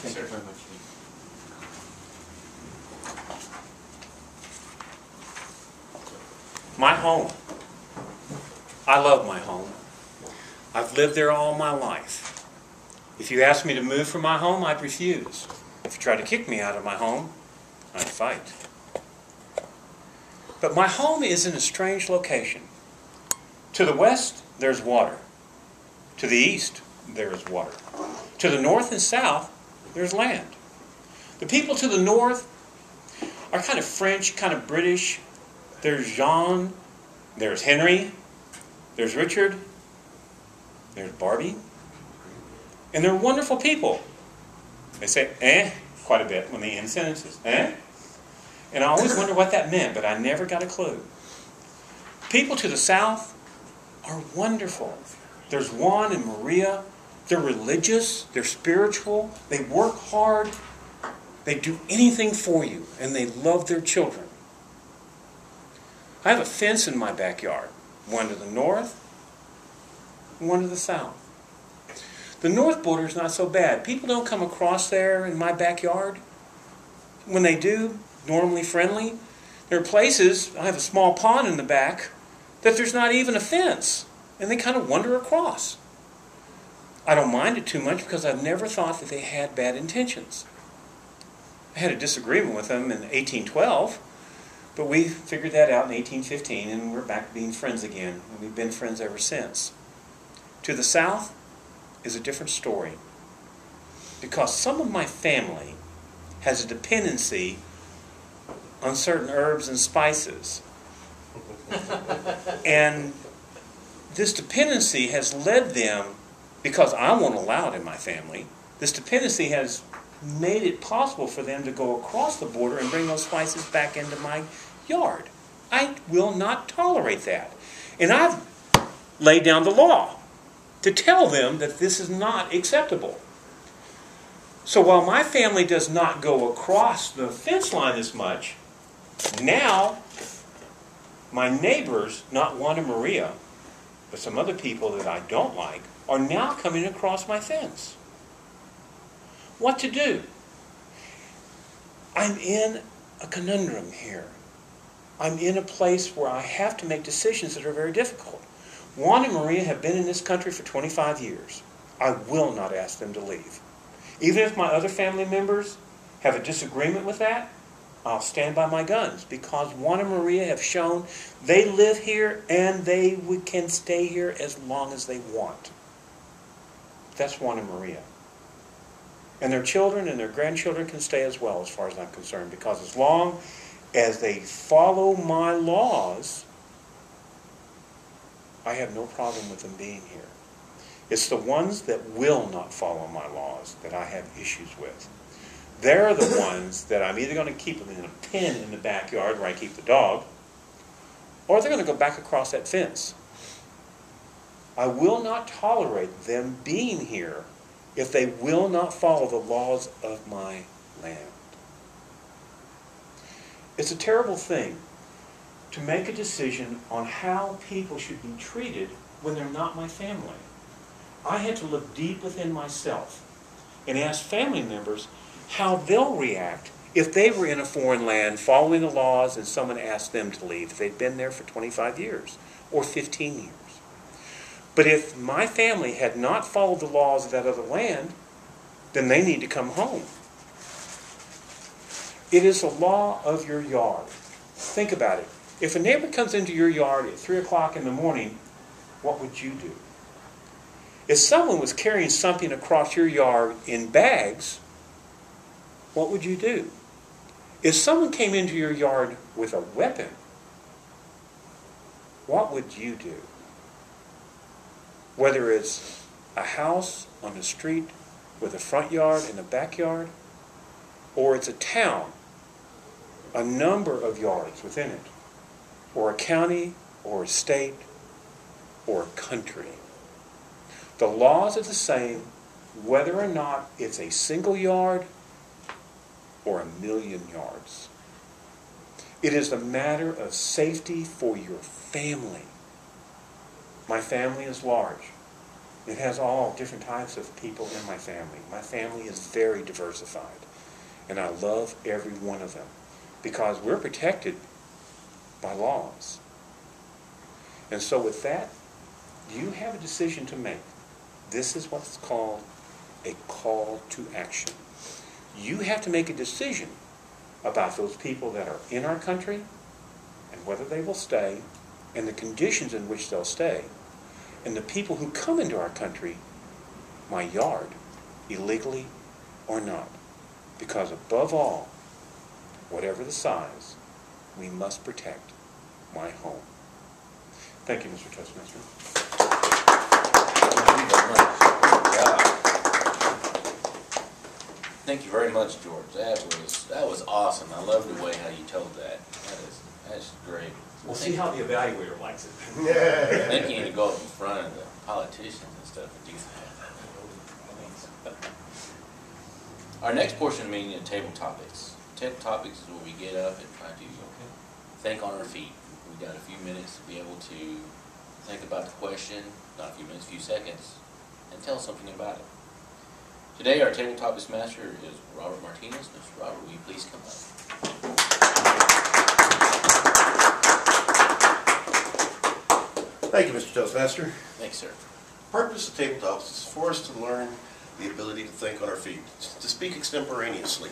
Thank you very much. My home. I love my home. I've lived there all my life. If you asked me to move from my home, I'd refuse. If you tried to kick me out of my home, I'd fight. But my home is in a strange location. To the west, there's water. To the east, there is water. To the north and south, there's land. The people to the north are kind of French, kind of British. There's Jean, there's Henry, there's Richard, there's Barbie. And they're wonderful people. They say, quite a bit when they end sentences. And I always wonder what that meant, but I never got a clue. People to the south are wonderful. There's Juan and Maria. They're religious. They're spiritual. They work hard. They do anything for you. And they love their children. I have a fence in my backyard. One to the north and one to the south. The north border is not so bad. People don't come across there in my backyard. When they do, normally friendly. There are places, I have a small pond in the back, that there's not even a fence. And they kind of wander across. I don't mind it too much because I've never thought that they had bad intentions. I had a disagreement with them in 1812, but we figured that out in 1815 and we're back to being friends again. And we've been friends ever since. To the south is a different story. Because some of my family has a dependency on certain herbs and spices. And this dependency has led them, because I won't allow it in my family, this dependency has made it possible for them to go across the border and bring those spices back into my yard. I will not tolerate that. And I've laid down the law to tell them that this is not acceptable. So while my family does not go across the fence line as much, now my neighbors, not Juan and Maria, but some other people that I don't like, are now coming across my fence. What to do? I'm in a conundrum here. I'm in a place where I have to make decisions that are very difficult. Juan and Maria have been in this country for 25 years. I will not ask them to leave. Even if my other family members have a disagreement with that, I'll stand by my guns, because Juan and Maria have shown they live here and they can stay here as long as they want. That's Juan and Maria. And their children and their grandchildren can stay as well, as far as I'm concerned, because as long as they follow my laws, I have no problem with them being here. It's the ones that will not follow my laws that I have issues with. They're the ones that I'm either going to keep them in a pen in the backyard where I keep the dog, or they're going to go back across that fence. I will not tolerate them being here if they will not follow the laws of my land. It's a terrible thing to make a decision on how people should be treated when they're not my family. I had to look deep within myself and ask family members how they'll react if they were in a foreign land following the laws and someone asked them to leave, if they'd been there for 25 years or 15 years. But if my family had not followed the laws of that other land, then they need to come home. It is the law of your yard. Think about it. If a neighbor comes into your yard at 3 o'clock in the morning, what would you do? If someone was carrying something across your yard in bags, what would you do? If someone came into your yard with a weapon, what would you do? Whether it's a house on the street with a front yard and a backyard, or it's a town, a number of yards within it, or a county, or a state, or a country. The laws are the same whether or not it's a single yard or a million yards. It is a matter of safety for your family. My family is large. It has all different types of people in my family. My family is very diversified, and I love every one of them because we're protected by laws. And so with that, you have a decision to make. This is what's called a call to action. You have to make a decision about those people that are in our country and whether they will stay and the conditions in which they'll stay, and the people who come into our country, my yard, illegally or not. Because above all, whatever the size, we must protect my home. Thank you, Mr. Toastmaster. Thank you very much, George. That was awesome. I love the way how you told that. That's great. We'll see how the evaluator likes it. I think you need to go up in front of the politicians and stuff and do that. Our next portion of the meeting is table topics. Table topics is where we get up and try to think on our feet. We've got a few minutes to be able to think about the question, not a few minutes, a few seconds, and tell something about it. Today, our table topics master is Robert Martinez. Mr. Robert, will you please come up? Thank you, Mr. Toastmaster. Thanks, sir. The purpose of tabletops is for us to learn the ability to think on our feet, to speak extemporaneously.